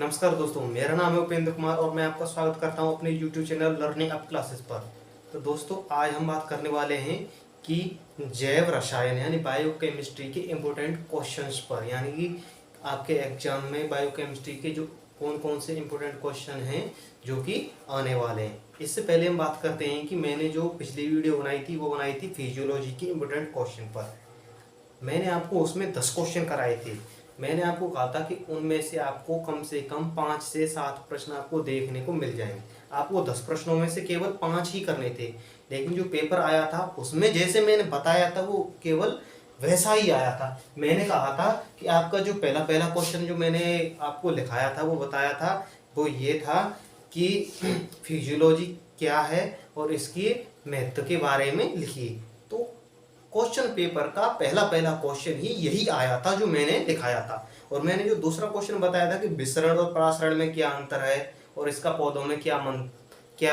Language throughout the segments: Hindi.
नमस्कार दोस्तों, मेरा नाम है उपेंद्र कुमार और मैं आपका स्वागत करता हूं अपने YouTube channel learning up classes पर। तो दोस्तों, आज हम बात करने वाले हैं कि जैव रसायन यानी बायोकेमिस्ट्री के इम्पोर्टेंट क्वेश्चंस पर, यानी कि आपके एग्जाम में बायोकेमिस्ट्री के जो कौन कौन से इम्पोर्टेंट क्वेश्चन हैं जो कि आने वाले हैं। इससे पहले हम बात करते हैं कि मैंने जो पिछली वीडियो बनाई थी वो बनाई थी फिजियोलॉजी के इम्पोर्टेंट क्वेश्चन पर। मैंने आपको उसमें 10 क्वेश्चन कराए थे। मैंने आपको कहा था कि उनमें से कम 5 से 7 प्रश्न आपको देखने को मिल जाएंगे। आपको 10 प्रश्नों में से केवल 5 ही करने थे, लेकिन जो पेपर आया था उसमें जैसे मैंने बताया था वो केवल वैसा ही आया था। मैंने कहा था कि आपका जो पहला पहला क्वेश्चन जो मैंने आपको लिखाया था वो बताया था, वो ये था कि फिजियोलॉजी क्या है और इसके महत्व के बारे में लिखिए। तो क्वेश्चन पेपर का पहला क्वेश्चन ही यही आया था जो मैंने दिखाया था। और मैंने जो दूसरा क्वेश्चन बताया था कि विसरण और परासरण में क्या अंतर है और इसका पौधों में क्या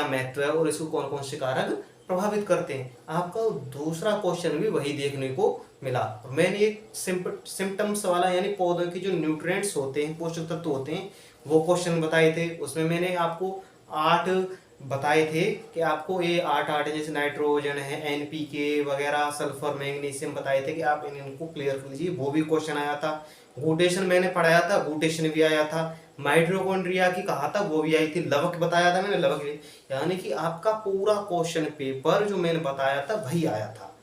महत्व है और इसको कौन कौन से कारक प्रभावित करते हैं, आपका दूसरा क्वेश्चन भी वही देखने को मिला। मैंने एक सिम्टम्स वाला यानी पौधों की जो न्यूट्रिएंट्स होते हैं, पोषक तत्व होते हैं, वो क्वेश्चन बताए थे। उसमें मैंने आपको 8 बताए थे कि आपको ये 8 जैसे नाइट्रोजन है, एनपीके वगैरह, सल्फर, मैग्नीशियम बताए थे कि आप इनको क्लियर कर लीजिए। वो भी क्वेश्चन आया था। ग्लूटेशन मैंने पढ़ाया था, ग्लूटेशन भी आया था। माइटोकॉन्ड्रिया की कहा था, वो भी आई थी। लवक बताया था मैंने, लवक भी। यानी कि आपका पूरा क्वेश्चन पेपर जो मैंने बताया था वही आया था।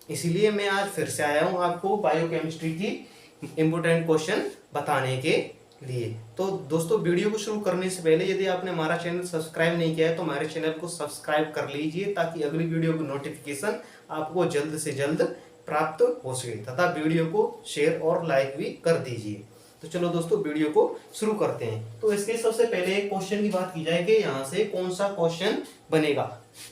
इसीलिए मैं आज फिर से आया हूँ आपको बायोकेमिस्ट्री की इम्पोर्टेंट क्वेश्चन बताने के लिए। तो दोस्तों, वीडियो को शुरू करने से पहले यदि आपने हमारा चैनल सब्सक्राइब नहीं किया है तो हमारे चैनल को सब्सक्राइब कर लीजिए, ताकि अगली वीडियो की नोटिफिकेशन आपको जल्द से जल्द प्राप्त हो सके, तथा वीडियो को शेयर और लाइक भी कर दीजिए। तो चलो दोस्तों, वीडियो को शुरू करते हैं। तो इसके सबसे पहले एक क्वेश्चन की बात की जाए कि यहाँ से कौन सा क्वेश्चन बनेगा।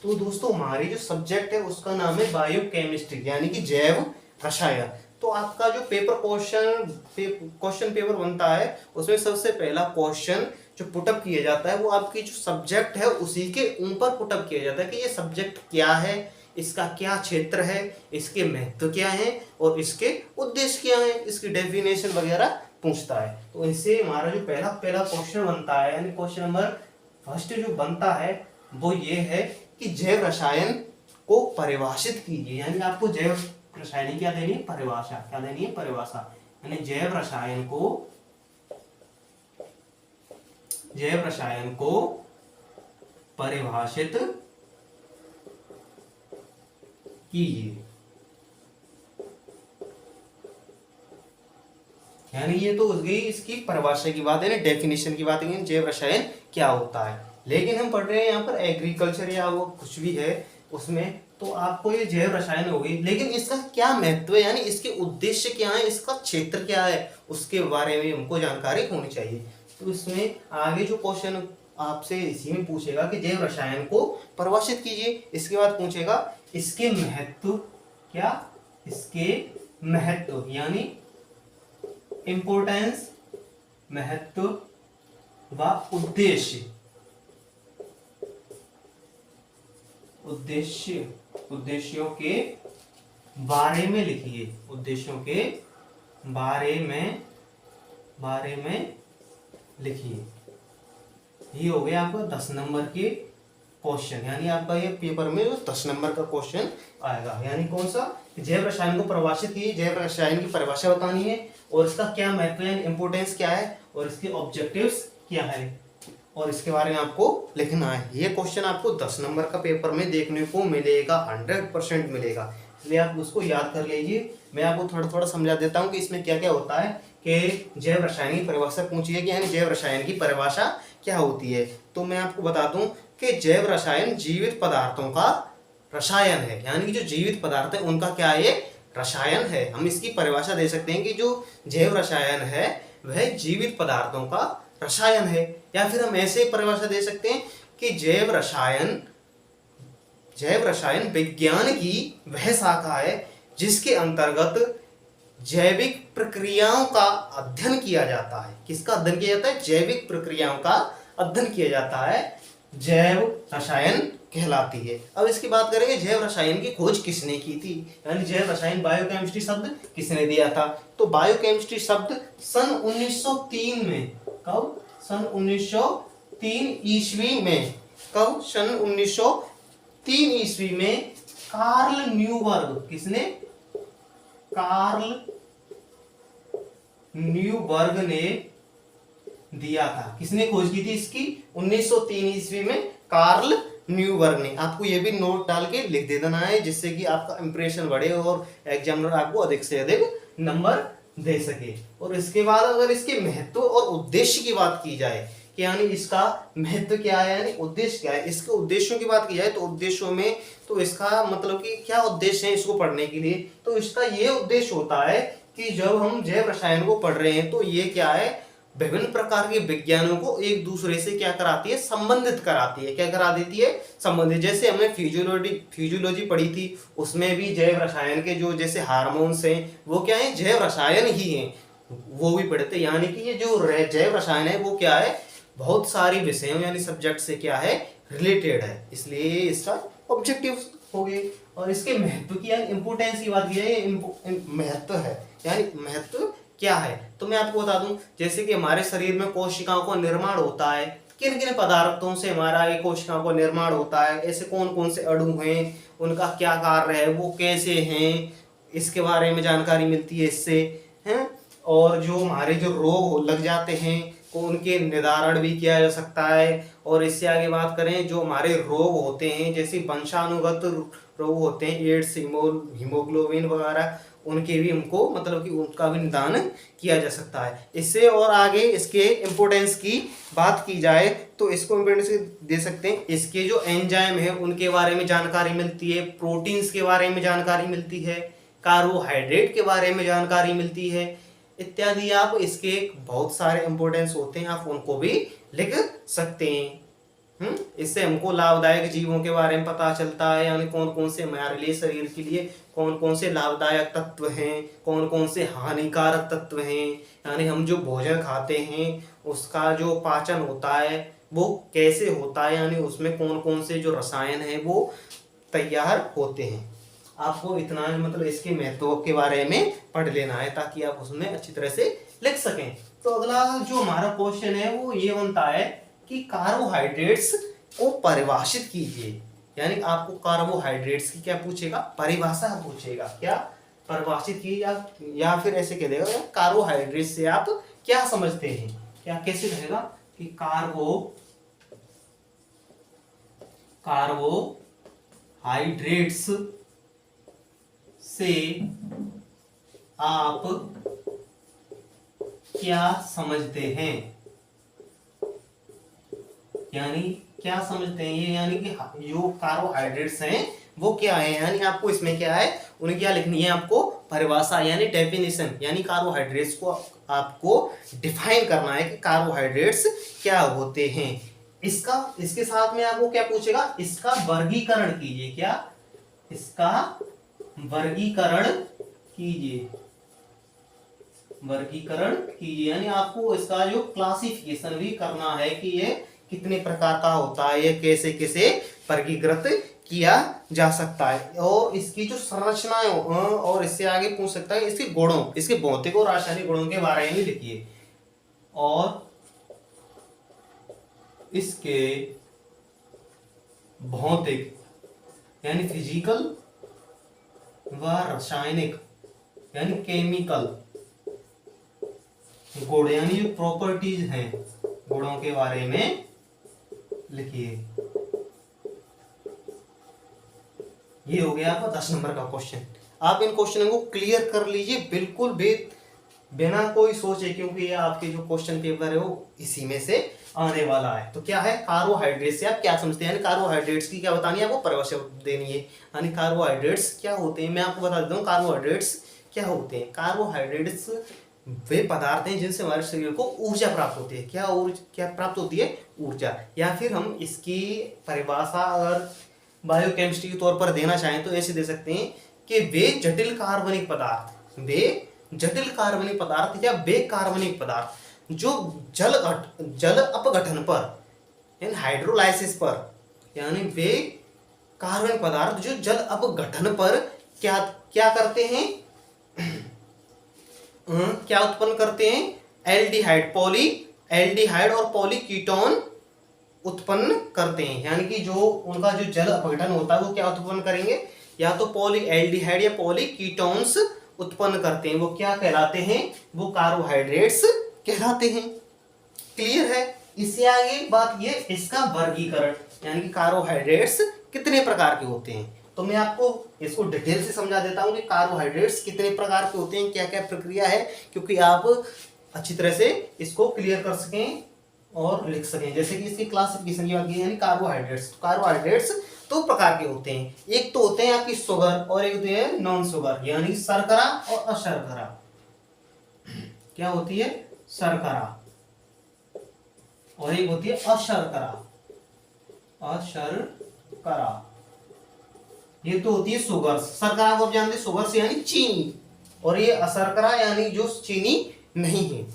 तो दोस्तों, हमारी जो सब्जेक्ट है उसका नाम है बायोकेमिस्ट्री यानी कि जैव रसायन। तो आपका जो क्वेश्चन पेपर बनता है उसमें सबसे पहला क्वेश्चन जो पुटअप किया जाता है वो आपकी जो सब्जेक्ट है उसी के ऊपर पुटअप किया जाता है कि ये सब्जेक्ट क्या है, इसका क्या क्षेत्र है, इसके महत्व क्या है और इसके उद्देश्य क्या है, इसकी डेफिनेशन वगैरह पूछता है। तो इससे हमारा जो पहला क्वेश्चन बनता है यानी क्वेश्चन नंबर फर्स्ट जो बनता है वो ये है कि जैव रसायन को परिभाषित कीजिए। यानी आपको जैव रसायन क्या देनी है, परिभाषा। क्या देनी है, परिभाषा। यानी जैव रसायन को परिभाषित कीजिए। यानी ये तो हो गई इसकी परिभाषा की बात है ना, डेफिनेशन की बात है, जैव रसायन क्या होता है। लेकिन हम पढ़ रहे हैं यहाँ पर एग्रीकल्चर या वो कुछ भी है उसमें, तो आपको ये जैव रसायन होगी, लेकिन इसका क्या महत्व है, यानी इसके उद्देश्य क्या है, इसका क्षेत्र क्या है, उसके बारे में हमको जानकारी होनी चाहिए। तो इसमें आगे जो क्वेश्चन आपसे इसी में पूछेगा कि जैव रसायन को परिभाषित कीजिए। इसके बाद पूछेगा इसके महत्व क्या, इसके महत्व यानी इंपोर्टेंस, महत्व व उद्देश्यों के बारे में लिखिए। उद्देश्यों के बारे में लिखिए। ये हो गया आपका 10 नंबर के क्वेश्चन, यानी आपका ये पेपर में 10 नंबर का क्वेश्चन आएगा। यानी कौन सा, जैव रसायन को परिभाषित कीजिए, जैव रसायन की परिभाषा बतानी है और इसका क्या महत्व है, इंपोर्टेंस क्या है और इसके ऑब्जेक्टिव्स क्या है और इसके बारे में आपको लिखना है। ये क्वेश्चन आपको 10 नंबर का पेपर में देखने को मिलेगा, 100% मिलेगा, इसलिए आप उसको याद कर लीजिए। मैं आपको थोड़ा थोड़ा समझा देता हूँ कि इसमें क्या क्या होता है। कि जैव रसायन की परिभाषा पूछी है कि यानी जैव रसायन की परिभाषा क्या होती है। तो मैं आपको बता दूं कि जैव रसायन जीवित पदार्थों का रसायन है, यानी कि जो जीवित पदार्थ है उनका क्या है, रसायन है। हम इसकी परिभाषा दे सकते हैं कि जो जैव रसायन है वह जीवित पदार्थों का रसायन है, या फिर हम ऐसे परिभाषा दे सकते हैं कि जैव रसायन विज्ञान की वह शाखा है जिसके अंतर्गत जैविक प्रक्रियाओं का अध्ययन किया जाता है। किसका अध्ययन किया जाता है, जैविक प्रक्रियाओं का अध्ययन किया जाता है, जैव रसायन कहलाती है। अब इसकी बात करेंगे जैव रसायन की खोज किसने की थी, यानी जैव रसायन बायोकेमिस्ट्री शब्द किसने दिया था। तो बायोकेमिस्ट्री शब्द सन 1903 में, कब, सन 1903 ईस्वी में। कब? सन 1903 ईस्वी में कार्ल न्यूबर्ग, किसने? कार्ल न्यूबर्ग ने दिया था। किसने खोज की थी इसकी? 1903 ईस्वी में कार्ल न्यूबर्ग ने। आपको ये भी नोट डाल के लिख दे देना है, जिससे कि आपका इंप्रेशन बढ़े और एग्जामिनर आपको अधिक से अधिक नंबर दे सके। और इसके बाद अगर इसके महत्व और उद्देश्य की बात की जाए कि यानी इसका महत्व क्या है, यानी उद्देश्य क्या है, इसके उद्देश्यों की बात की जाए तो उद्देश्यों में तो इसका मतलब कि क्या उद्देश्य है इसको पढ़ने के लिए, तो इसका ये उद्देश्य होता है कि जब हम जैव रसायन को पढ़ रहे हैं तो ये क्या है, विभिन्न प्रकार के विज्ञानों को एक दूसरे से क्या कराती है, संबंधित कराती है। क्या करा देती है? संबंधित। जैसे हमने फिजियोलॉजी पढ़ी थी, उसमें भी जैव रसायन के जो जैसे हार्मोन्स हैं वो क्या है, जैव रसायन ही हैं, वो भी पढ़ते। यानी कि ये जो जैव रसायन है वो क्या है, बहुत सारी विषयों यानी सब्जेक्ट से क्या है, रिलेटेड है, इसलिए इसका ऑब्जेक्टिव हो गए। और इसके महत्व की यानी इंपोर्टेंस की बात की जाए, महत्व है यानी महत्व क्या है, तो मैं आपको बता दूं, जैसे कि हमारे शरीर में कोशिकाओं का निर्माण होता है, किन किन पदार्थों से हमारा ये कोशिकाओं का निर्माण होता है, ऐसे कौन कौन से अणु हैं, उनका क्या कार्य है, वो कैसे हैं, इसके बारे में जानकारी मिलती है इससे, हैं। और जो हमारे जो रोग लग जाते हैं को उनके निदान भी किया जा सकता है। और इससे आगे बात करें, जो हमारे रोग होते हैं जैसे वंशानुगत रोग होते हैं, एड्स, हीमोग्लोबिन वगैरह, उनके भी हमको मतलब कि उनका भी निदान किया जा सकता है। इससे और आगे इसके इम्पोर्टेंस की बात की जाए तो इसको इम्पोर्टेंस दे सकते हैं, इसके जो एंजाइम है उनके बारे में जानकारी मिलती है, प्रोटीन्स के बारे में जानकारी मिलती है, कार्बोहाइड्रेट के बारे में जानकारी मिलती है इत्यादि। आप इसके बहुत सारे इम्पोर्टेंस होते हैं, आप उनको भी लिख सकते हैं। इससे हमको लाभदायक जीवों के बारे में पता चलता है, यानी कौन कौन से हमारे लिए शरीर के लिए कौन कौन से लाभदायक तत्व हैं, कौन कौन से हानिकारक तत्व हैं, यानी हम जो भोजन खाते हैं उसका जो पाचन होता है वो कैसे होता है, यानी उसमें कौन कौन से जो रसायन हैं वो तैयार होते हैं। आपको इतना मतलब इसके महत्व के बारे में पढ़ लेना है ताकि आप उसमें अच्छी तरह से लिख सकें। तो अगला जो हमारा क्वेश्चन है वो ये बनता है कि कार्बोहाइड्रेट्स को परिभाषित कीजिए, यानी आपको कार्बोहाइड्रेट्स की क्या पूछेगा, परिभाषा पूछेगा, क्या परिभाषित की, या फिर ऐसे कह देगा कार्बोहाइड्रेट्स से आप क्या समझते हैं, क्या कैसे कहेगा कि कार्बोहाइड्रेट्स से आप क्या समझते हैं, यानी क्या समझते हैं ये, यानी कि जो कार्बोहाइड्रेट्स हैं वो क्या है, यानी आपको इसमें क्या है उन्हें क्या लिखनी है, आपको परिभाषा यानी डेफिनेशन, यानी कार्बोहाइड्रेट्स को आपको डिफाइन करना है कि कार्बोहाइड्रेट्स क्या होते हैं। इसके साथ में आपको क्या पूछेगा, इसका वर्गीकरण कीजिए, क्या इसका वर्गीकरण कीजिए, यानी आपको इसका जो क्लासिफिकेशन भी करना है कि ये कितने प्रकार का होता है, ये कैसे कैसे वर्गीकृत किया जा सकता है, और इसकी जो संरचना है, और इससे आगे पूछ सकता है इसके गुणों, इसके भौतिक और रासायनिक गुणों के बारे में लिखिए, और इसके भौतिक यानी फिजिकल व रासायनिक यानी केमिकल गुण, यानी जो प्रॉपर्टीज हैं गुणों के बारे में लिखिए। ये हो गया आपका 10 नंबर का क्वेश्चन। आप इन क्वेश्चनों को क्लियर कर लीजिए बिल्कुल बिना कोई सोचे, क्योंकि ये आपके जो क्वेश्चन पेपर है वो इसी में से आने वाला है। तो क्या है, कार्बोहाइड्रेट्स से आप क्या समझते हैं, यानी कार्बोहाइड्रेट्स की क्या बतानी है आपको, परिभाषा देनी है, यानी कार्बोहाइड्रेट्स क्या होते हैं। मैं आपको बता देता हूँ कार्बोहाइड्रेट्स क्या होते हैं। कार्बोहाइड्रेट्स वे पदार्थ हैं जिनसे हमारे शरीर को ऊर्जा प्राप्त होती है। क्या प्राप्त होती है, ऊर्जा। या फिर हम इसकी परिभाषा अगर बायोकेमिस्ट्री के तौर पर देना चाहें तो ऐसे दे सकते हैं कि वे जटिल कार्बनिक पदार्थ या वे कार्बनिक पदार्थ जो जल अपघटन पर यानी हाइड्रोलाइसिस पर, यानी वे कार्बनिक पदार्थ जो जल अपघटन पर क्या करते हैं, क्या उत्पन्न करते हैं, एल्डिहाइड, एल्डिहाइड और पॉलीकीटोन उत्पन्न करते हैं, यानी कि जो उनका जो जल अपघटन होता है वो क्या उत्पन्न करेंगे, या तो पॉली एल्डिहाइड या पॉलीकीटोन्स उत्पन्न करते हैं। वो क्या कहलाते हैं, वो कार्बोहाइड्रेट्स कहलाते हैं। क्लियर है। इससे आगे बात ये इसका वर्गीकरण, यानी कि कार्बोहाइड्रेट्स कितने प्रकार के होते हैं। तो मैं आपको इसको डिटेल से समझा देता हूं कि कार्बोहाइड्रेट्स कितने प्रकार के होते हैं, क्या क्या प्रक्रिया है, क्योंकि आप अच्छी तरह से इसको क्लियर कर सकें और लिख सकें। जैसे कि इसकी क्लासिफिकेशन की बात की, यानी कार्बोहाइड्रेट्स दो प्रकार के होते हैं। एक तो होते हैं आपकी शुगर और एक होते हैं नॉन शुगर, यानी शर्करा और अशर्करा। क्या होती है, शर्करा, और एक होती है अशर्करा। ये तो होती है शुगर। शर्करा को आप जानते हैं, शुगर से यानी चीनी, और ये अशर्करा यानी जो चीनी नहीं है।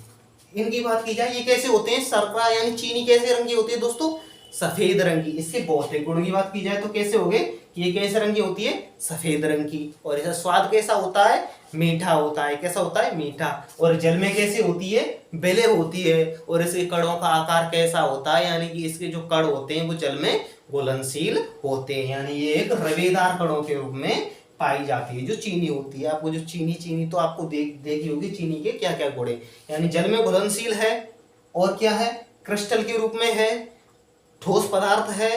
इनकी बात की जाए, ये कैसे होते हैं, शर्करा यानी चीनी कैसे रंग की होती है दोस्तों, सफेद रंग की। इसके भौतिक गुण की बात की जाए तो कैसे हो गए, ये कैसे रंग की होती है, सफेद रंग की। और इसका स्वाद कैसा होता है, मीठा होता है। कैसा होता है, मीठा। और जल में कैसे होती है, विलय होती है। और इसके कणों का आकार कैसा होता है, यानी कि इसके जो कण होते हैं वो जल में घुलनशील होते हैं, यानी ये एक रवेदार कणों के रूप में पाई जाती है। जो चीनी होती है, आपको जो चीनी तो आपको देखी होगी, चीनी के क्या क्या गुण है, यानी जल में घुलनशील है, और क्या है, क्रिस्टल के रूप में है, ठोस पदार्थ है,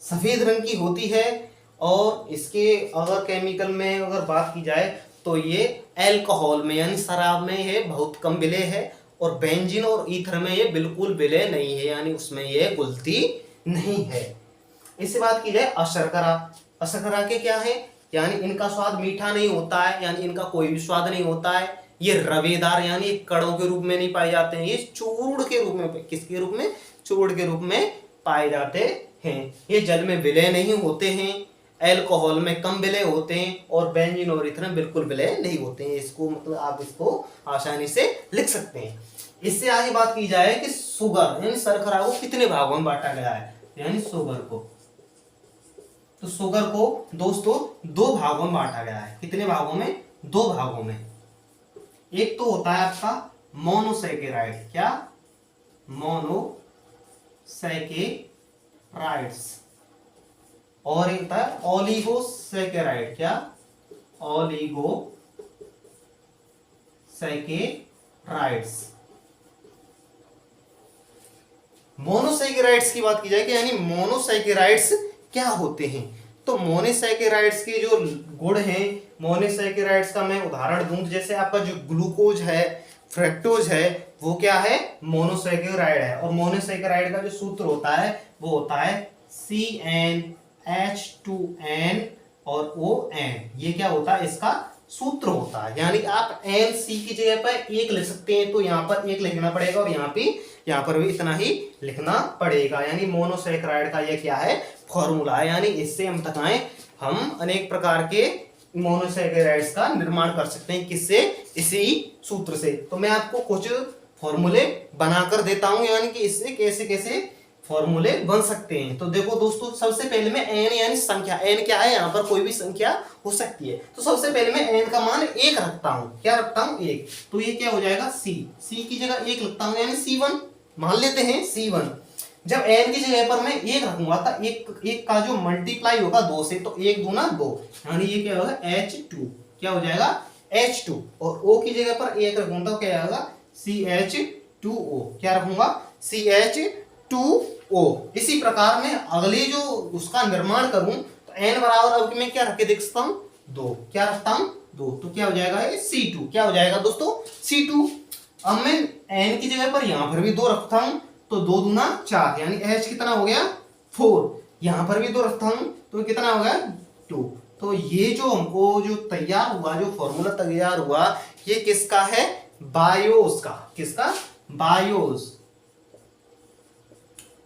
सफेद रंग की होती है। और इसके अगर केमिकल में अगर बात की जाए तो ये अल्कोहल में यानी शराब में ये बहुत कम विलय है, और बेंजीन और ईथर में ये बिल्कुल विलय नहीं है, यानी उसमें ये घुलती नहीं है। इससे बात की जाए अशर्करा। अशर्करा के क्या है, यानी इनका स्वाद मीठा नहीं होता है, यानी इनका कोई भी स्वाद नहीं होता है। ये रवेदार यानी कणों के रूप में नहीं पाए जाते हैं, ये चूर्ण के रूप में, किसके रूप में, चूर्ण के रूप में पाए जाते हैं। ये जल में विलय नहीं होते हैं, अल्कोहल में कम विलय होते हैं, और बेंजीन और ईथर में बिल्कुल विलय नहीं होते हैं। इसको मतलब आप इसको आसानी से लिख सकते हैं। इससे आगे बात की जाए कि शुगर यानी शर्करा को कितने भागों में बांटा गया है, यानी शुगर को, तो शुगर को दोस्तों दो भागों में बांटा गया है। कितने भागों में, दो भागों में। एक तो होता है आपका मोनोसैकेराइड, क्या, मोनोसैकेराइड्स, और एक होता है ओलिगोसैकेराइड, क्या, ओलिगोसैकेराइड्स। मोनोसैकेराइड्स की बात की जाए कि यानी मोनोसैकेराइड्स क्या होते हैं, तो मोनोसैकेराइड्स के जो गुण हैं, मोनोसैकेराइड्स का मैं उदाहरण दूं, जैसे आपका जो ग्लूकोज है, फ्रक्टोज है, वो क्या है, मोनोसैकेराइड है। और मोनोसैकेराइड का जो सूत्र होता है वो होता है CnH2n और ON। ये क्या होता है, इसका सूत्र होता है। यानी आप NC की जगह पर एक लिख सकते हैं, तो यहाँ पर एक लिखना पड़ेगा, और यहाँ पर भी इतना ही लिखना पड़ेगा। यानी मोनोसैकेराइड का ये क्या है, फॉर्मूला है। यानी इससे हम बताएं, हम अनेक प्रकार के मोनोसैकेराइड्स का निर्माण कर सकते हैं, किससे, इसी सूत्र से। तो मैं आपको कुछ फॉर्मूले बनाकर देता हूं, यानी कि इससे कैसे कैसे फॉर्मूले बन सकते हैं। तो देखो दोस्तों, सबसे पहले मैं n यानी संख्या, n क्या है, यहाँ पर कोई भी संख्या हो सकती है। तो सबसे पहले मैं n का मान 1 रखता हूँ, क्या रखता हूँ, 1। तो ये क्या हो जाएगा, C की जगह 1 लिखता हूँ, यानी C1 मान लेते हैं, C1। जब n की जगह पर मैं 1 रखूंगा तो एक का जो मल्टीप्लाई होगा 2 से, तो 1 दूना 2, यानी ये क्या होगा, H2, क्या हो जाएगा, H2। और O की जगह पर 1 रखूंगा तो क्या आएगा, CH2O, क्या रखूंगा, CH2O। इसी प्रकार में अगले जो उसका निर्माण करूं तो n बराबर, अब मैं क्या रख के देख सकता हूं, 2, क्या रखता हूं, 2, तो क्या हो जाएगा, ये C2, क्या हो जाएगा दोस्तों, C2। अब मैं n की जगह पर यहां पर भी 2 रखता हूं, तो 2 दूना 4, यानी H कितना हो गया, 4। यहां पर भी 2 रखता हूं तो कितना हो गया, 2। तो ये जो हमको जो तैयार हुआ, जो फॉर्मूला तैयार हुआ, ये किसका है, बायोस का। किसका, बायोस।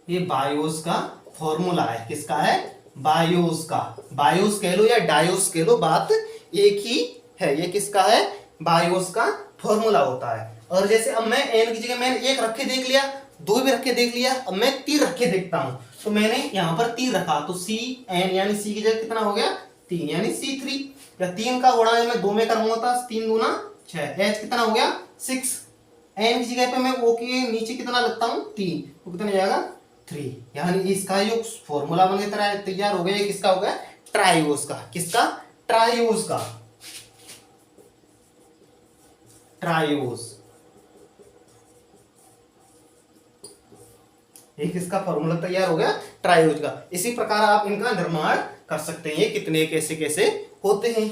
ये बायोस का फॉर्मूला है, किसका है, बायोस का। बायोस कह लो या डायोस कह लो, बात एक ही है। ये किसका है, बायोस का फॉर्मूला होता है। और जैसे अब मैं n की जगह मैंने 1 रख के देख लिया, 2 भी रख के देख लिया, अब मैं 3 रख के देखता हूं। तो मैंने यहां पर 3 रखा, तो Cn यानी C की जगह कितना हो गया, 3, यानी C3। या 3 का गुणा मैं 2 में करूंगा तो 3 दूना 6, H कितना हो गया, 6, एन की जगह पे मैं ओ के नीचे कितना लगता हूँ 3, तो कितना जाएगा 3। यानी इसका जो फॉर्मूला बन के तैयार हो गया, ये किसका हो गया, ट्राइओस का। किसका, ट्राइओस का, ट्राइओस। एक इसका फॉर्मूला तैयार हो गया ट्राइओस का। इसी प्रकार आप इनका निर्माण कर सकते हैं। कितने कैसे कैसे होते हैं।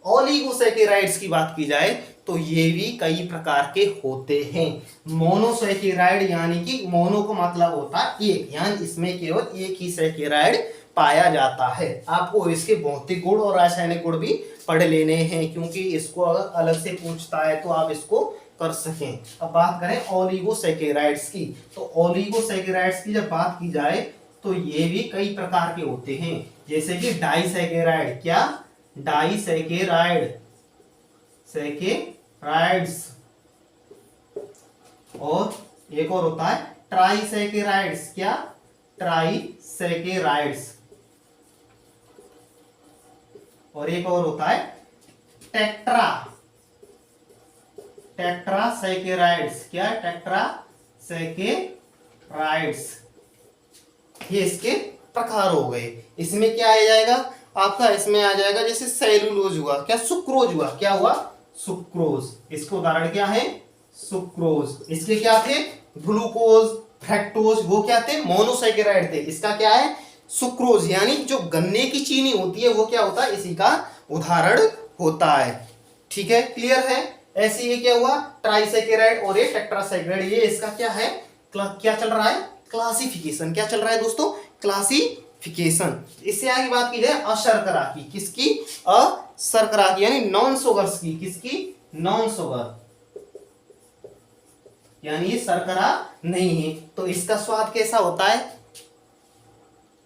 ओलिगोसैकेराइड्स की बात की जाए तो ये भी कई प्रकार के होते हैं। मोनोसैकेराइड यानी कि मोनो का मतलब होता है एक, यानी इसमें केवल एक ही सैकेराइड पाया जाता है। आपको इसके भौतिक गुण और रासायनिक गुण भी पढ़ लेने हैं, क्योंकि इसको अगर अलग से पूछता है तो आप इसको कर सकें। अब बात करें ओलिगोसैकेराइड्स की, तो ओलिगोसैकेराइड्स की जब बात की जाए तो ये भी कई प्रकार के होते हैं, जैसे कि डाइसैकेराइड। क्या, डाइसैकेराइड, सैकेराइड्स। और एक और होता है ट्राइसैकेराइड्स। क्या, ट्राइसैकेराइड्स। और एक और होता है टेट्रासैकेराइड्स। क्या, टेट्रासैकेराइड्स। ये इसके प्रकार हो गए। इसमें क्या आ जाएगा आपका, इसमें आ जाएगा जैसे सेलुलोज हुआ, क्या, सुक्रोज हुआ। क्या हुआ, सुक्रोज। इसको उदाहरण क्या है, सुक्रोज। इसके क्या थे, ग्लूकोज, फ्रैक्टोज, वो क्या थे, मोनोसैकेराइड थे। इसका क्या है, सुक्रोज। यानी जो गन्ने की चीनी होती है वो क्या होता है, इसी का उदाहरण होता है। ठीक है, क्लियर है। ऐसे ये क्या हुआ, ट्राइसैकेराइड और ये टेट्रासैकेराइड। ये इसका क्या है, क्या चल रहा है, क्लासिफिकेशन। क्या चल रहा है दोस्तों, क्लासिफिकेशन। इससे आगे बात की जाए अशर्करा की। किसकी, अशर्करा की, यानी नॉन शुगर्स की। किसकी, नॉन शुगर, यानी ये शर्करा नहीं है। तो इसका स्वाद कैसा होता है,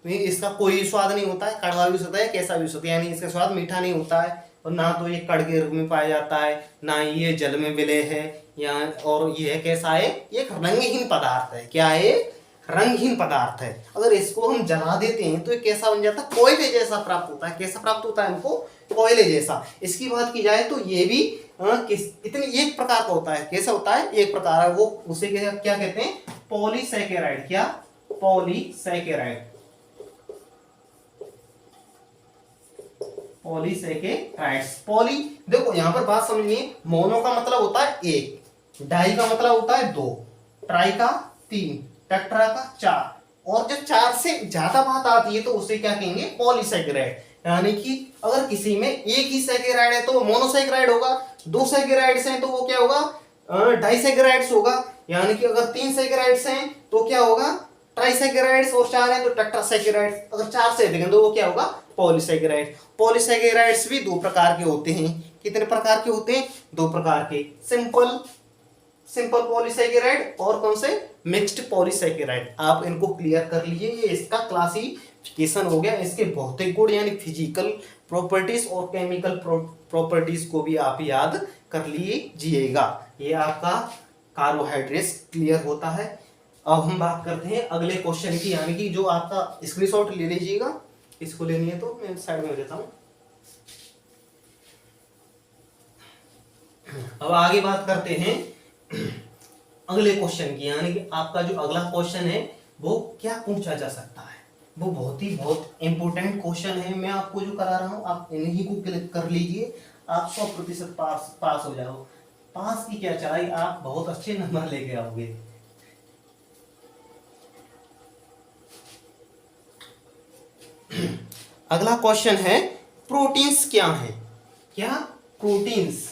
तो इसका कोई स्वाद नहीं होता है, कड़वा भी होता है, कैसा भी होता है, यानी इसका स्वाद मीठा नहीं होता है। और ना तो ये कड़ के रूप में पाया जाता है, ना ये जल में विलय है, या और ये है कैसा है, ये एक रंगहीन पदार्थ है। क्या है, रंगहीन पदार्थ है। अगर इसको हम जला देते हैं तो ये कैसा बन जाता है, कोयले जैसा प्राप्त होता है। कैसा प्राप्त होता है हमको, कोयले जैसा। इसकी बात की जाए तो ये भी इतनी एक प्रकार का होता है। कैसा होता है, एक प्रकार है वो। उसे क्या कहते हैं, पॉलीसैकेराइड। क्या, पॉलीसैकेराइड, पॉलीसैकेराइड्स। पॉली, देखो यहां पर बात समझिए, मोनो का मतलब होता है एक, डाई का मतलब होता है 2, ट्राई का 3, टेट्रा का 4, और जब 4 से ज्यादा बात आती है तो उसे क्या कहेंगे, पॉलीसैकेराइड। यानी कि अगर किसी में एक ही सैकेराइड है तो वो मोनोसैकेराइड होगा, 2 सैकेराइड्स हैं तो वो क्या होगा, डाइसैकेराइड्स होगा। यानी कि अगर 3 सैकेराइड्स हैं तो क्या होगा, ट्राइसैकेराइड्स, और 4 हैं तो टेट्रासैकेराइड्स। अगर 4 से अधिक हैं तो वो क्या होगा, पॉलीसैकेराइड। पॉलीसैकेराइड्स भी 2 प्रकार के होते हैं। कितने प्रकार के होते हैं, 2 प्रकार के। सिंपल पॉलीसैकेराइड और कौन से, मिक्स्ड पॉलीसैकेराइड। आप इनको क्लियर कर लीजिए। ये इसका क्लासिफिकेशन हो गया। इसके भौतिक गुण यानी फिजिकल प्रॉपर्टीज और केमिकल प्रॉपर्टीज को भी आप याद कर लीजिएगा। ये आपका कार्बोहाइड्रेट्स क्लियर होता है। अब हम बात करते हैं अगले क्वेश्चन की, यानी कि जो आपका स्क्रीनशॉट ले लीजिएगा। इसको लेनी है तो मैं साइड में देता हूं। अब आगे बात करते हैं अगले क्वेश्चन की, यानी कि आपका जो अगला क्वेश्चन है वो क्या पूछा जा सकता है। वो बहुत इंपॉर्टेंट क्वेश्चन है। मैं आपको जो करा रहा हूं आप इन्हीं को क्लिक कर लीजिए, आप 100% पास हो जाओ। पास की क्या चाहिए, आप बहुत अच्छे नंबर लेके आओगे। अगला क्वेश्चन है प्रोटीन्स क्या है। क्या, प्रोटीन्स,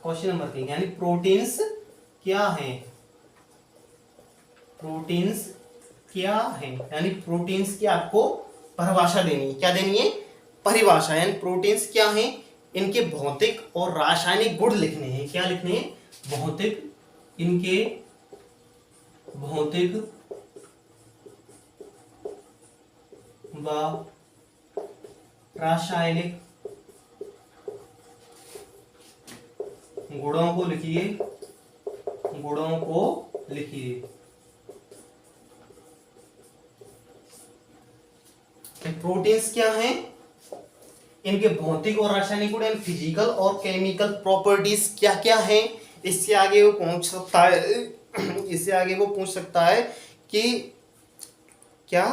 क्वेश्चन नंबर 3, यानी प्रोटीन्स क्या है। प्रोटीन्स क्या है, यानी प्रोटीन्स की आपको परिभाषा देनी है। क्या देनी है, परिभाषा। यानी प्रोटीन्स क्या है, इनके भौतिक और रासायनिक गुण लिखने हैं। क्या लिखने हैं, भौतिक, इनके भौतिक व रासायनिक गुणों को लिखिए, गुणों को लिखिए। प्रोटीन्स क्या हैं, इनके भौतिक और रासायनिक गुण, फिजिकल और केमिकल प्रॉपर्टीज क्या क्या हैं, इससे आगे वो पूछ सकता है इससे आगे वो पूछ सकता है कि क्या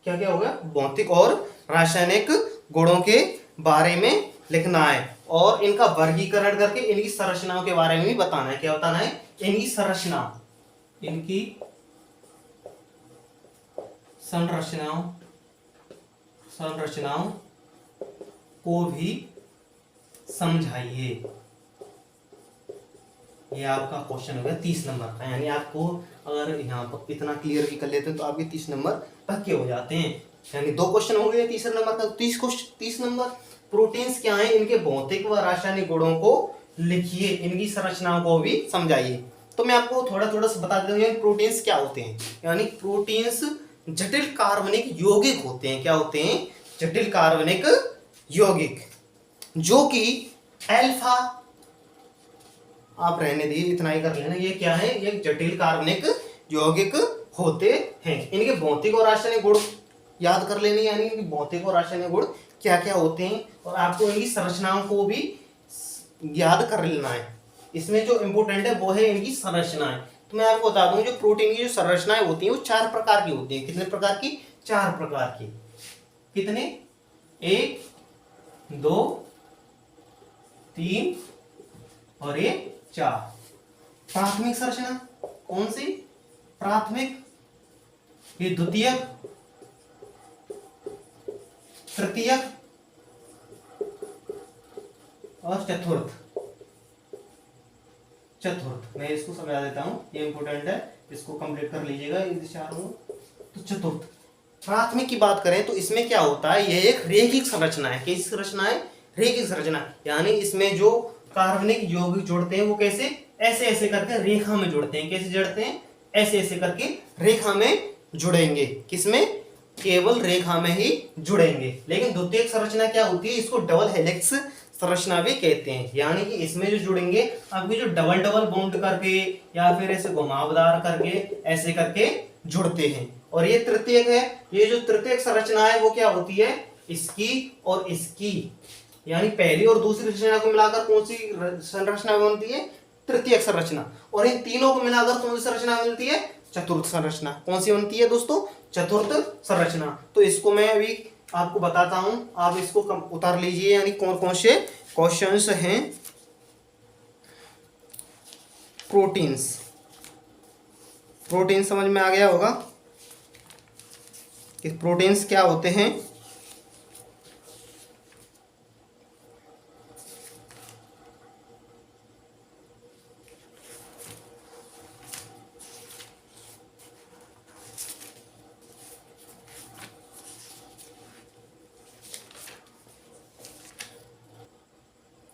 क्या क्या होगा, भौतिक और रासायनिक गुणों के बारे में लिखना है और इनका वर्गीकरण करके इनकी संरचनाओं के बारे में भी बताना है। क्या बताना है? इनकी संरचनाओं को भी समझाइए। ये आपका क्वेश्चन हो गया 30 नंबर का। यानी आपको अगर यहाँ पर इतना क्लियर भी कर लेते हैं तो आपके 30 नंबर पक्के हो जाते हैं। यानी 2 क्वेश्चन हो गए तीसरे नंबर का, 30 नंबर। प्रोटीन्स क्या है, इनके भौतिक व रासायनिक गुणों को लिखिए, इनकी संरचनाओं को भी समझाइए। तो मैं आपको थोड़ा थोड़ा सा बता देता हूँ प्रोटीन्स क्या होते हैं। यानी प्रोटीन्स जटिल कार्बनिक यौगिक होते हैं। क्या होते हैं? जटिल कार्बनिक यौगिक, जो कि अल्फा, आप रहने दीजिए इतना ही कर लेना, ये क्या है? ये जटिल कार्बनिक यौगिक होते हैं। इनके भौतिक और रासायनिक गुण याद कर लेने, यानी इनके भौतिक और रासायनिक गुण क्या क्या होते हैं और आपको इनकी संरचनाओं को भी याद कर लेना है। इसमें जो इंपोर्टेंट है वो है इनकी संरचनाएं। तो मैं आपको बता दूं जो प्रोटीन की जो संरचनाएं होती हैं वो 4 प्रकार की होती हैं। कितने प्रकार की? 4 प्रकार की। कितने? 1 2 3 और 4। प्राथमिक संरचना कौन सी? प्राथमिक, ये द्वितीयक, तृतीयक और चतुर्थ। मैं इसको समझा देता हूं, ये इंपोर्टेंट है, इसको कंप्लीट कर लीजिएगा इन चारों। तो चतुर्थ प्राथमिक की बात करें तो इसमें क्या होता है? ये एक रेखिक संरचना है। कैसी संरचना है? रेखिक संरचना। यानी इसमें जो कार्बनिक यौगिक जोड़ते हैं वो कैसे? ऐसे ऐसे करके रेखा में जुड़ते हैं। कैसे जुड़ते हैं? ऐसे ऐसे करके रेखा में जुड़ेंगे। किसमें? केवल रेखा में ही जुड़ेंगे। लेकिन द्वितीयक संरचना क्या होती है? इसको डबल हेलिक्स संरचना भी कहते हैं। यानी कि इसमें जो जुड़ेंगे आपके जो डबल डबल बॉन्ड करके या फिर ऐसे घुमावदार करके ऐसे करके जुड़ते हैं। और ये तृतीयक है। ये जो तृतीयक संरचना है वो क्या होती है? इसकी और इसकी, यानी पहली और दूसरी संरचना को मिलाकर कौन सी संरचना बनती है? तृतीयक संरचना। और इन तीनों को मिलाकर कौन सी संरचना मिलती है? चतुर्थ संरचना। कौन सी बनती है दोस्तों? चतुर्थ संरचना। तो इसको मैं अभी आपको बताता हूं, आप इसको उतार लीजिए। यानी कौन कौन से क्वेश्चंस हैं। प्रोटीन समझ में आ गया होगा कि प्रोटीन्स क्या होते हैं।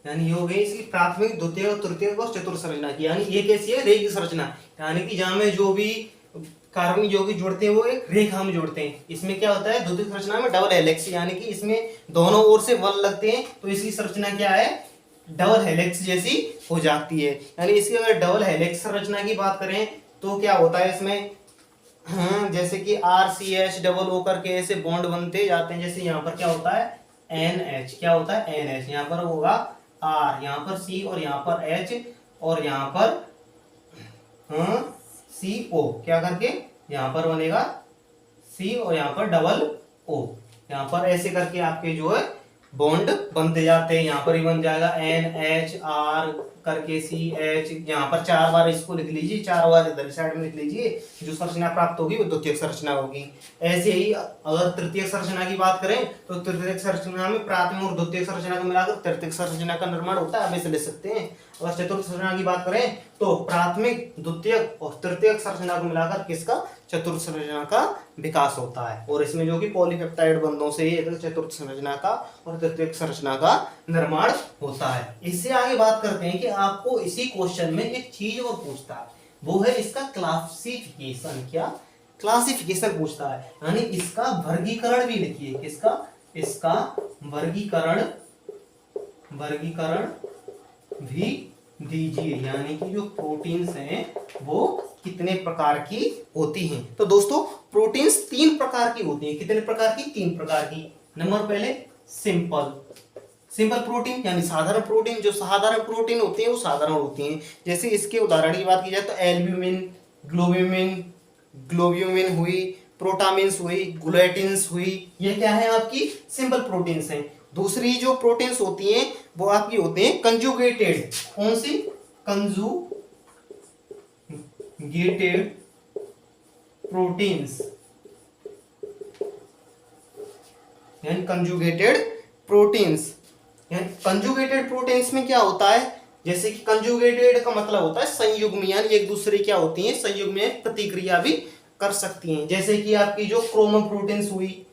यानी ये हो गई इसकी प्राथमिक, द्वितीय और तृतीय और चतुर्थ संरचना की। यानी ये कैसी है? रेखिक संरचना। यानी कि जहां में जो भी कार्बनिक यौगिक जुड़ते हैं वो एक रेखा में जुड़ते हैं। इसमें क्या होता है? द्वितीय संरचना में डबल हेलिक्स, यानी कि इसमें दोनों ओर से बल लगते हैं तो इसकी संरचना क्या है? डबल हेलिक्स जैसी हो जाती है। यानी इसकी अगर डबल हेलिक्स संरचना की बात करें तो क्या होता है इसमें? जैसे कि RCH करके ऐसे बॉन्ड बनते जाते हैं। जैसे यहाँ पर क्या होता है? NH। क्या होता है? NH। यहाँ पर होगा R, यहाँ पर C और यहाँ पर H और यहाँ पर CO। क्या करके? यहाँ पर बनेगा C और यहाँ पर डबल O। यहाँ पर ऐसे करके आपके जो है बॉन्ड बनते जाते हैं। यहाँ पर ही बन जाएगा NHR करके CH। यहाँ पर 4 बार इसको लिख लीजिए, 4 बार इधर साइड में लिख लीजिए। जो संरचना प्राप्त होगी वो द्वितीयक संरचना होगी। ऐसे ही अगर तृतीयक संरचना की बात करें तो तृतीयक संरचना में प्राथमिक और द्वितीयक संरचना को मिलाकर तृतीयक संरचना का निर्माण होता है। आप इसे ले सकते हैं। अगर चतुर्थ संरचना की बात करें तो प्राथमिक, द्वितीयक और तृतीयक संरचना को मिलाकर किसका? चतुर्थ संरचना का विकास होता है। और इसमें जो कि पॉलीपेप्टाइड बंधों से ही चतुर्थ संरचना का और तृतीयक संरचना का निर्माण होता है। इससे आगे बात करते हैं कि आपको इसी क्वेश्चन में एक चीज और पूछता है, वो है इसका क्लासिफिकेशन। क्या? क्लासिफिकेशन पूछता है। यानी इसका वर्गीकरण भी लिखिए। किसका? इसका वर्गीकरण भी दीजिए। यानी कि जो प्रोटीन्स हैं वो कितने प्रकार की होती हैं। तो दोस्तों प्रोटीन्स 3 प्रकार की होती हैं। कितने प्रकार की? 3 प्रकार की। नंबर पहले सिंपल। सिंपल प्रोटीन यानी साधारण प्रोटीन, जो साधारण प्रोटीन होते हैं वो साधारण होती हैं। जैसे इसके उदाहरण की बात की जाए तो एल्ब्यूमिन, ग्लोब्यूमिन, ग्लोब्यूमिन हुई, प्रोटामिन्स हुई, ग्लूटिन्स हुई, ये क्या है आपकी सिंपल प्रोटीन्स हैं। दूसरी जो प्रोटीन्स होती हैं वो आपकी होती हैं कंजुगेटेड। कौन सी? कंजुगेटेड प्रोटीन्स, यानी कंजुगेटेड प्रोटीन्स। यानी कंजुगेटेड प्रोटीन्स में क्या होता है, जैसे कि कंजुगेटेड का मतलब होता है संयुग्मी, यानी एक दूसरे क्या होती हैं संयुग्म में प्रतिक्रिया भी कर सकती हैं। जैसे कि आपकी जो क्रोमोप्रोटीन्स हुई,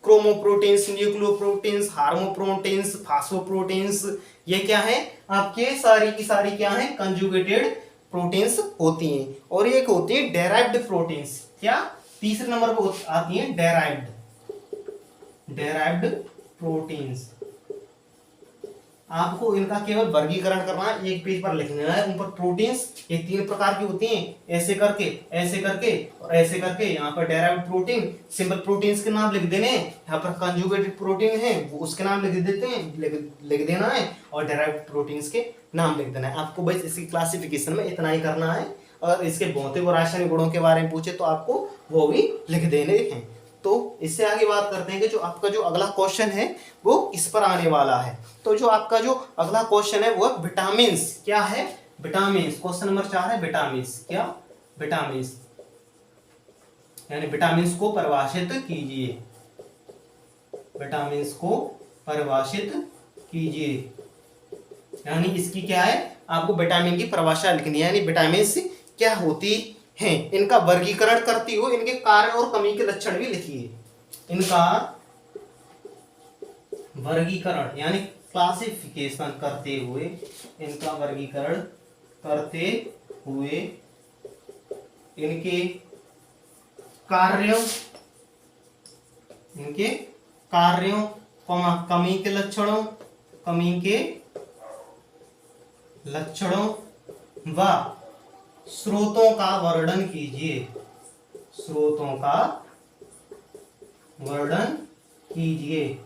क्रोमोप्रोटीन्स, न्यूक्लियोप्रोटीन्स, हार्मोप्रोटीन्स, फास्फोप्रोटीन्स, ये क्या है आपके सारी की सारी क्या है कंजुगेटेड प्रोटीन्स होती हैं। और एक होती है डेराइव्ड प्रोटीन्स, क्या तीसरे नंबर पर आती है डेराइव्ड प्रोटीन्स। आपको इनका केवल वर्गीकरण करना है, एक पेज पर लिखना है। उन पर प्रोटीन्स ये तीन प्रकार की होती हैं, ऐसे करके और ऐसे करके। यहाँ पर डेराइव्ड प्रोटीन, सिंपल प्रोटीन्स के नाम लिख देने, यहाँ पर कंजुगेटेड प्रोटीन है वो उसके नाम लिख देते हैं, लिख देना है, और डेराइव्ड प्रोटीन्स के नाम लिख देना है। आपको बस इसकी क्लासिफिकेशन में इतना ही करना है, और इसके भौतिक और रासायनिक गुणों के बारे में पूछे तो आपको वो भी लिख देने हैं। तो इससे आगे बात करते हैं कि जो आपका जो अगला क्वेश्चन है वो इस पर आने वाला है। तो जो आपका जो अगला क्वेश्चन है वो विटामिन्स, क्या है विटामिन्स। क्वेश्चन नंबर 4 है विटामिन्स, क्या विटामिन्स, यानी विटामिन्स को परिभाषित कीजिए, विटामिन्स को परिभाषित कीजिए। यानी इसकी क्या है आपको विटामिन की परिभाषा लिखनी है, यानी विटामिन्स क्या होती हैं, इनका वर्गीकरण करती हुए इनके कार्य और कमी के लक्षण भी लिखिए। इनका वर्गीकरण यानी क्लासिफिकेशन करते हुए, इनका वर्गीकरण करते हुए इनके कार्यों कमी के लक्षणों व स्रोतों का वर्णन कीजिए, स्रोतों का वर्णन कीजिए।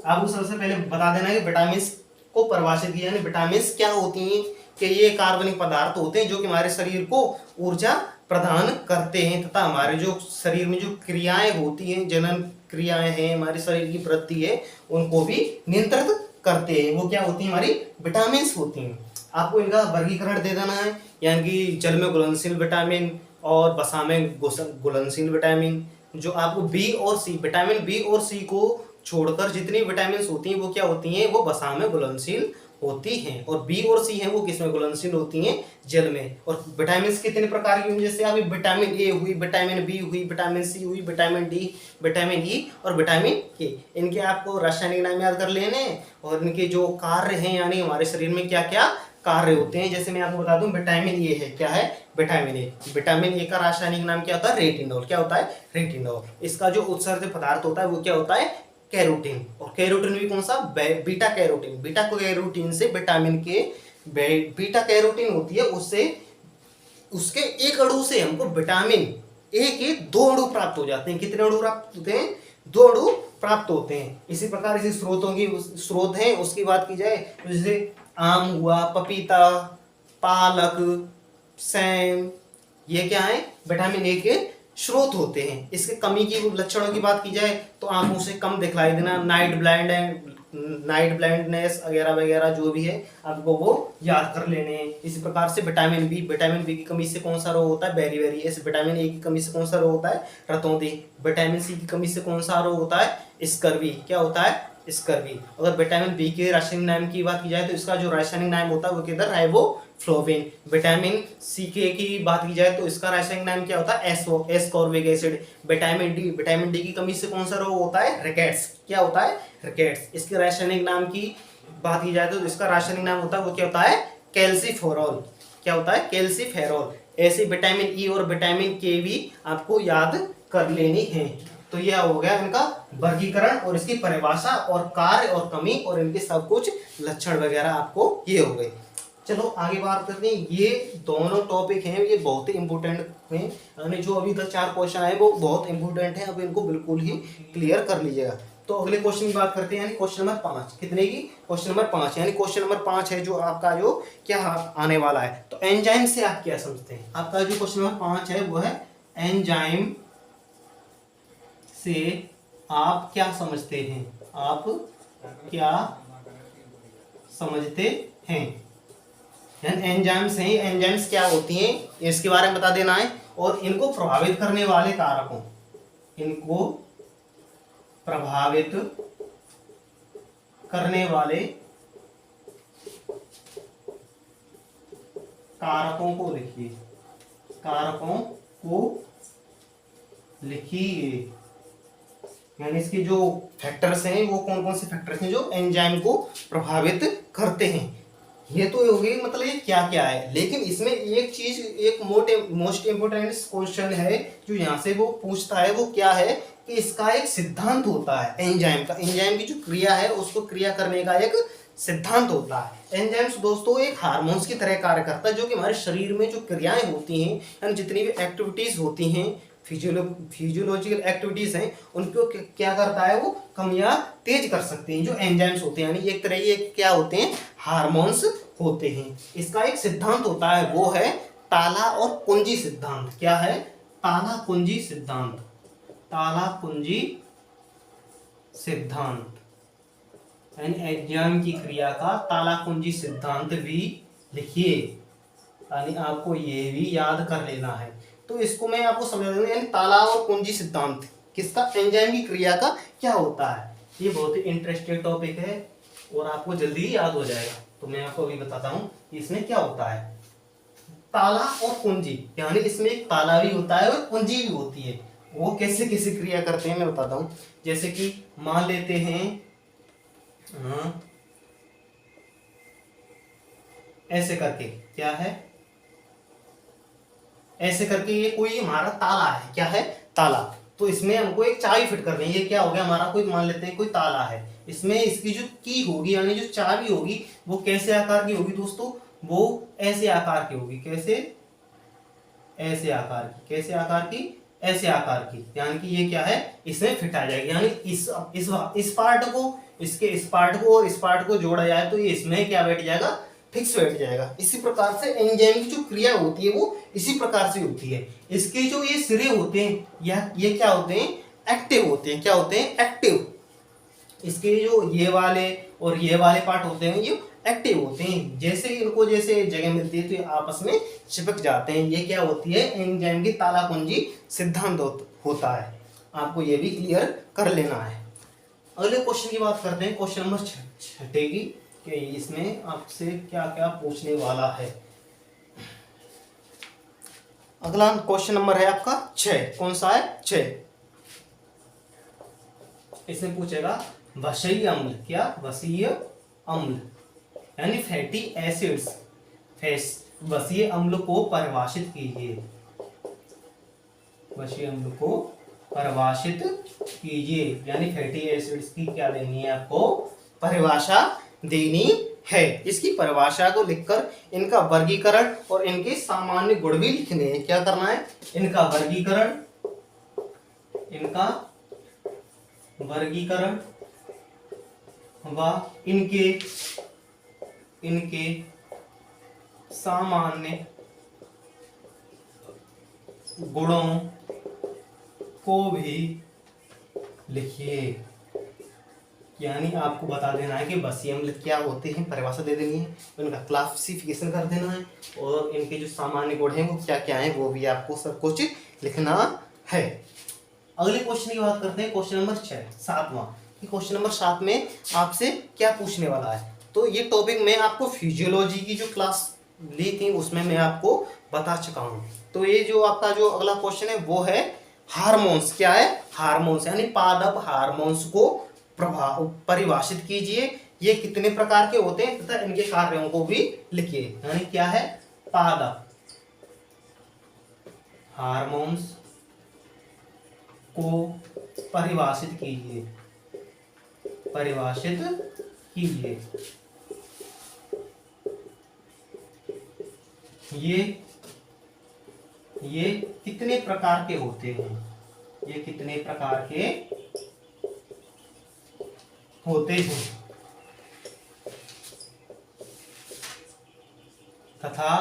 आपको सबसे पहले बता देना है कि विटामिन्स को परिभाषित किया, यानी विटामिन्स क्या होती हैं कि ये कार्बनिक पदार्थ होते हैं जो कि हमारे शरीर को ऊर्जा प्रदान करते हैं तथा हमारे जो शरीर में जो क्रियाएं होती हैं, जनन क्रियाएं हैं, हमारे शरीर की वृद्धि है, उनको भी नियंत्रित करते हैं। वो क्या होती है हमारी विटामिन्स होती हैं। आपको इनका वर्गीकरण दे देना है, यानी कि जल में घुलनशील विटामिन और वसा में घुलनशील विटामिन। जो आपको बी और सी, विटामिन बी और सी को छोड़कर जितनी विटामिन होती हैं वो क्या होती हैं, वो वसा में घुलनशील होती हैं, और बी और सी हैं वो किसमें घुलनशील होती हैं, जल में। और विटामिन कितने प्रकार की होंगी, जैसे अभी विटामिन ए हुई, विटामिन बी हुई, विटामिन सी हुई, विटामिन डी, विटामिन ई और विटामिन के। इनके आपको रासायनिक नाम याद कर लेने, और इनके जो कार्य हैं यानी हमारे शरीर में क्या क्या कार्य होते हैं। जैसे मैं आपको बता दूं विटामिन ए है, क्या है विटामिन ए। विटामिन ए का रासायनिक नाम क्या होता है, रेटिनॉल। क्या होता है, रेटिनॉल। इसका जो उत्सर्जक पदार्थ होता है वो क्या होता है, कैरोटीन। और कैरोटीन भी कौन सा, बीटा कैरोटीन। बीटा कैरोटीन से विटामिन के बीटा कैरोटीन होती है, उससे उसके एक अणु से हमको विटामिन ए के 2 अणु प्राप्त हो जाते हैं। कितने अणु प्राप्त होते हैं, 2 अणु प्राप्त होते हैं। इसी प्रकार इसी स्रोतों की स्रोत है उसकी बात की जाए तो जैसे आम हुआ, पपीता, पालक, सेम, ये क्या है विटामिन ए के स्रोत होते हैं। इसके कमी की लक्षणों की बात की जाए तो आंखों से कम दिखलाई देना, नाइट ब्लाइंडनेस वगैरह वगैरह जो भी है आपको वो याद कर लेने हैं। इसी प्रकार से विटामिन बी की कमी से कौन सा रोग होता है, बेरीबेरी। विटामिन ए की कमी से कौन सा रोग होता है, रतौंधी। विटामिन सी की कमी से कौन सा रोग होता है, स्कर्वी। क्या होता है, स्कर्वी। अगर विटामिन बी के रासायनिक नाम की बात की जाए तो इसका जो रासायनिक नाम होता है वो किधर, राइबोफ्लोविन। विटामिन सी के की बात की जाए तो इसका रासायनिक नाम क्या होता है, एस्कॉर्बिक एसिड। विटामिन डी की कमी से कौन सा रोग होता है, रिकेट्स। क्या होता है, रिकेट्स। इसके रासायनिक नाम की बात की जाए तो इसका रासायनिक नाम होता है वो क्या होता है, कैल्सीफेरॉल। क्या होता है, कैल्सीफेरॉल। ऐसे विटामिन ई और विटामिन के भी आपको याद कर लेनी है। तो यह हो गया इनका वर्गीकरण और इसकी परिभाषा और कार्य और कमी और इनके सब कुछ लक्षण वगैरह आपको ये हो गए। चलो आगे बात करते हैं। ये दोनों टॉपिक हैं ये बहुत ही इंपॉर्टेंट हैं, यानी जो अभी तक 4 क्वेश्चन आए वो बहुत इंपॉर्टेंट हैं। अब इनको बिल्कुल ही क्लियर कर लीजिएगा। तो अगले क्वेश्चन की बात करते हैं, यानी क्वेश्चन नंबर 5। कितने की? क्वेश्चन नंबर 5, यानी क्वेश्चन नंबर 5 है जो आपका जो क्या आने वाला है। तो एंजाइम से आप क्या समझते हैं? आपका जो क्वेश्चन नंबर 5 है वो है एंजाइम से आप क्या समझते हैं? आप क्या समझते हैं? एंजाइम्स हैं, एंजाइम्स क्या होती हैं इसके बारे में बता देना है, और इनको प्रभावित करने वाले कारकों, इनको प्रभावित करने वाले कारकों को लिखिए, कारकों को लिखिए। यानी इसके जो फैक्टर्स हैं वो कौन कौन से फैक्टर्स हैं जो एंजाइम को प्रभावित करते हैं। ये तो हो गई, मतलब ये क्या क्या है। लेकिन इसमें एक चीज, एक मोस्ट इम्पोर्टेंट क्वेश्चन है जो यहाँ से वो पूछता है, वो क्या है कि इसका एक सिद्धांत होता है एंजाइम का। एंजाइम की जो क्रिया है उसको क्रिया करने का एक सिद्धांत होता है। एंजाइम्स दोस्तों एक हार्मोन्स की तरह कार्य करता है, जो कि हमारे शरीर में जो क्रियाएं होती हैं, यानी जितनी भी एक्टिविटीज होती हैं, फिजियोलॉजिकल एक्टिविटीज हैं, उनको क्या करता है, वो कम या तेज कर सकते हैं जो एंजाइम्स होते हैं। यानी एक तरह ये क्या होते हैं, हार्मोन्स होते हैं। इसका एक सिद्धांत होता है, वो है ताला और कुंजी सिद्धांत। क्या है? ताला कुंजी सिद्धांत। ताला कुंजी सिद्धांत, यानी एंजाइम की क्रिया का ताला कुंजी सिद्धांत भी लिखिए, यानी आपको ये भी याद कर लेना है। तो इसको मैं आपको समझा दूंगा, यानी ताला और कुंजी सिद्धांत किसका? एंजाइम की क्रिया का क्या होता है। ये बहुत ही इंटरेस्टिंग टॉपिक है और आपको जल्दी ही याद हो जाएगा। तो मैं आपको अभी बताता हूँ कि इसमें क्या होता है। ताला और कुंजी, यानी इसमें एक ताला भी होता है और कुंजी भी होती है। वो कैसे कैसे क्रिया करते हैं मैं बताता हूँ। जैसे कि मान लेते हैं ऐसे करके, क्या है, ऐसे करके ये कोई हमारा ताला है। क्या है? ताला। तो इसमें हमको एक चाबी फिट करनी है। ये क्या हो गया हमारा, कोई मान लेते हैं कोई ताला है, इसमें इसकी जो की होगी, यानी जो चाबी होगी, वो कैसे आकार की होगी दोस्तों? वो ऐसे आकार की होगी। कैसे? ऐसे आकार की। कैसे आकार की? ऐसे आकार की। यानी कि ये क्या है, इसमें फिट आ जाएगी। यानी इस पार्ट को, इसके इस पार्ट को और इस पार्ट को जोड़ा जाए तो ये इसमें क्या बैठ जाएगा, फिक्स बैठ जाएगा। इसी प्रकार से एंजाइम की जो क्रिया होती है वो इसी प्रकार से होती है। इसके जो ये सिरे होते हैं, या ये क्या होते हैं, एक्टिव होते हैं। क्या होते हैं? एक्टिव। इसके जो ये वाले और ये वाले पार्ट होते हैं ये एक्टिव होते हैं। जैसे इनको जैसे जगह मिलती है तो ये आपस में चिपक जाते हैं। ये क्या होती है, एंजाइम की ताला कुंजी सिद्धांत होता है। आपको ये भी क्लियर कर लेना है। अगले क्वेश्चन की बात करते हैं, क्वेश्चन नंबर 6 की, कि इसमें आपसे क्या क्या पूछने वाला है। अगला क्वेश्चन नंबर है आपका 6। कौन सा है? 6। इसमें पूछेगा वसीय अम्ल। क्या? वसीय अम्ल, यानी फैटी एसिड्स। वसीय अम्ल को परिभाषित कीजिए। वसीय अम्ल को परिभाषित कीजिए, यानी फैटी एसिड्स की क्या देनी है आपको, परिभाषा देनी है। इसकी परिभाषा को लिखकर इनका वर्गीकरण और इनके सामान्य गुण भी लिखने हैं। क्या करना है? इनका वर्गीकरण, इनका वर्गीकरण व इनके सामान्य गुणों को भी लिखिए। यानी आपको बता देना है कि वसीय अम्ल क्या होते हैं, परिभाषा दे देनी है, उनका क्लासिफिकेशन कर देना है, और इनके जो सामान्य गुण हैं वो क्या क्या हैं वो भी आपको सब कुछ लिखना है। अगले क्वेश्चन की बात करते हैं, क्वेश्चन नंबर 6, 7वां। क्वेश्चन नंबर 7 में आपसे क्या पूछने वाला है। तो ये टॉपिक मैं आपको फिजियोलॉजी की जो क्लास ली थी उसमें मैं आपको बता चुका हूँ। तो ये जो आपका जो अगला क्वेश्चन है वो है हार्मोन्स। क्या है? हार्मोन्स, यानी पादप हार्मोन्स को परिभाषित कीजिए। ये कितने प्रकार के होते हैं तथा इनके कार्यों को भी लिखिए। यानी क्या है? पादप हार्मोन्स को परिभाषित कीजिए, परिभाषित कीजिए। ये कितने प्रकार के होते हैं? ये कितने प्रकार के होते हैं तथा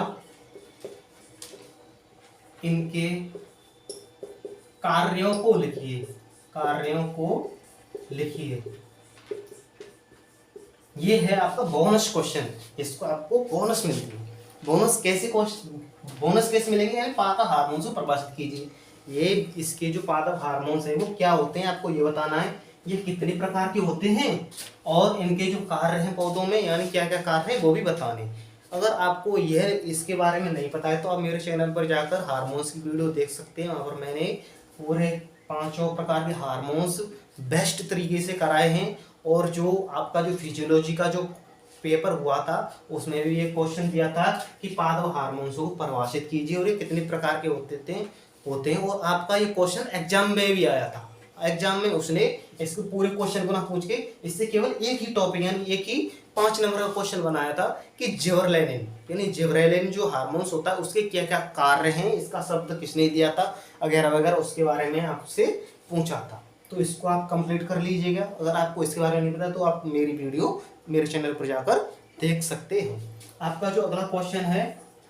इनके कार्यों को लिखिए, कार्यों को लिखिए। ये है आपका बोनस क्वेश्चन, इसको आपको बोनस मिलती है। बोनस कैसे मिलेंगे, यानी पादप हार्मोन से परिभाषित कीजिए। ये इसके जो पादप हार्मोन्स है वो क्या होते हैं आपको ये बताना है, ये कितने प्रकार के होते हैं और इनके जो कार्य हैं पौधों में, यानी क्या क्या कार्य है वो भी बताने। अगर आपको यह इसके बारे में नहीं पता है तो आप मेरे चैनल पर जाकर हार्मोन्स की वीडियो देख सकते हैं। वहाँ पर मैंने पूरे 5 प्रकार के हार्मोन्स बेस्ट तरीके से कराए हैं, और जो आपका जो फिजियोलॉजी का जो पेपर हुआ था उसमें भी ये क्वेश्चन दिया था कि पादप हार्मोन्स को परिभाषित कीजिए और ये कितने प्रकार के होते हैं। और आपका ये क्वेश्चन एग्जाम में भी आया था। एग्जाम में उसने इसको पूरे क्वेश्चन को ना पूछ के इससे केवल एक ही टॉपिक यानी एक ही 5 नंबर का क्वेश्चन बनाया था कि जिबरेलिन, यानी जिबरेलिन जो हार्मोन्स होता है उसके क्या क्या कार्य हैं, इसका शब्द किसने दिया था वगैरह वगैरह, उसके बारे में आपसे पूछा था। तो इसको आप कंप्लीट कर लीजिएगा। अगर आपको इसके बारे में नहीं पता तो आप मेरी वीडियो मेरे चैनल पर जाकर देख सकते हैं। आपका जो अगला क्वेश्चन है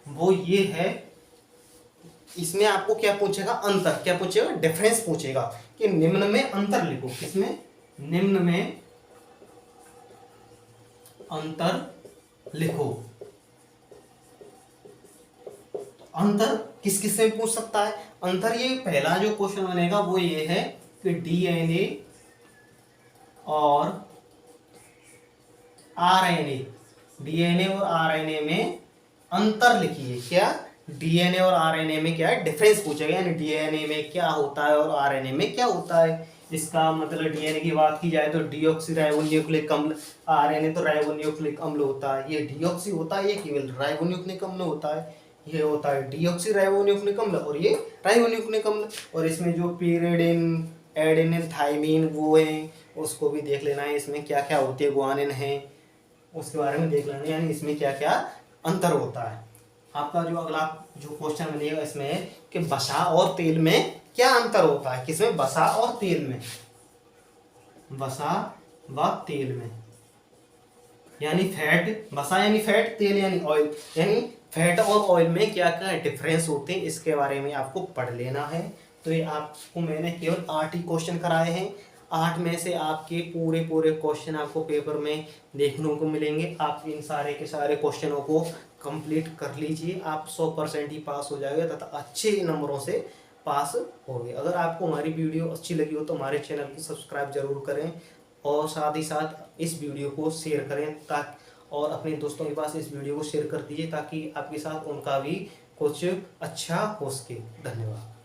वो ये है, इसमें आपको क्या पूछेगा, अंतर क्या पूछेगा, डिफरेंस पूछेगा कि निम्न में अंतर लिखो। किसमें, निम्न में अंतर लिखो। अंतर किस किस से पूछ सकता है अंतर, ये पहला जो क्वेश्चन बनेगा वो ये है कि डीएनए और आरएनए, डीएनए और आरएनए में अंतर लिखिए। क्या, डीएनए और आरएनए में क्या है, डिफरेंस पूछेगा, यानी डीएनए में क्या होता है और आरएनए में क्या होता है। इसका मतलब डीएनए की बात की जाए तो डीऑक्सीराइबोन्यूक्लिक अम्ल, आरएनए तो राइबोन्यूक्लिक अम्ल होता है। ये डीऑक्सी होता है, ये केवल राइबोन्यूक्लिक अम्ल होता है। ये होता है डीऑक्सी राइबोन्यूक्लिक अम्ल और ये राइबोन्यूक्लिक अम्ल। और इसमें जो पीरियडिन, एडेनिन, थाइमिन वो है उसको भी देख लेना है, इसमें क्या क्या होती है, ग्वानिन है उसके बारे में देख लेना है, यानी इसमें क्या क्या अंतर होता है। आपका जो अगला जो क्वेश्चन बनेगा इसमें है कि वसा और तेल में क्या अंतर होता है। किसमें, वसा और तेल में, वसा व तेल में, यानी फैट, वसा यानी फैट, तेल यानी ऑयल, यानी फैट और ऑयल में क्या क्या डिफरेंस होते हैं इसके बारे में आपको पढ़ लेना है। तो ये आपको मैंने केवल 8 ही क्वेश्चन कराए हैं। 8 में से आपके पूरे क्वेश्चन आपको पेपर में देखने को मिलेंगे। आप इन सारे के सारे क्वेश्चनों को कंप्लीट कर लीजिए, आप 100% ही पास हो जाएगा तथा अच्छे नंबरों से पास होंगे। अगर आपको हमारी वीडियो अच्छी लगी हो तो हमारे चैनल को सब्सक्राइब जरूर करें और साथ ही साथ इस वीडियो को शेयर करें ताकि, और अपने दोस्तों के पास इस वीडियो को शेयर कर दीजिए ताकि आपके साथ उनका भी कुछ अच्छा हो सके। धन्यवाद।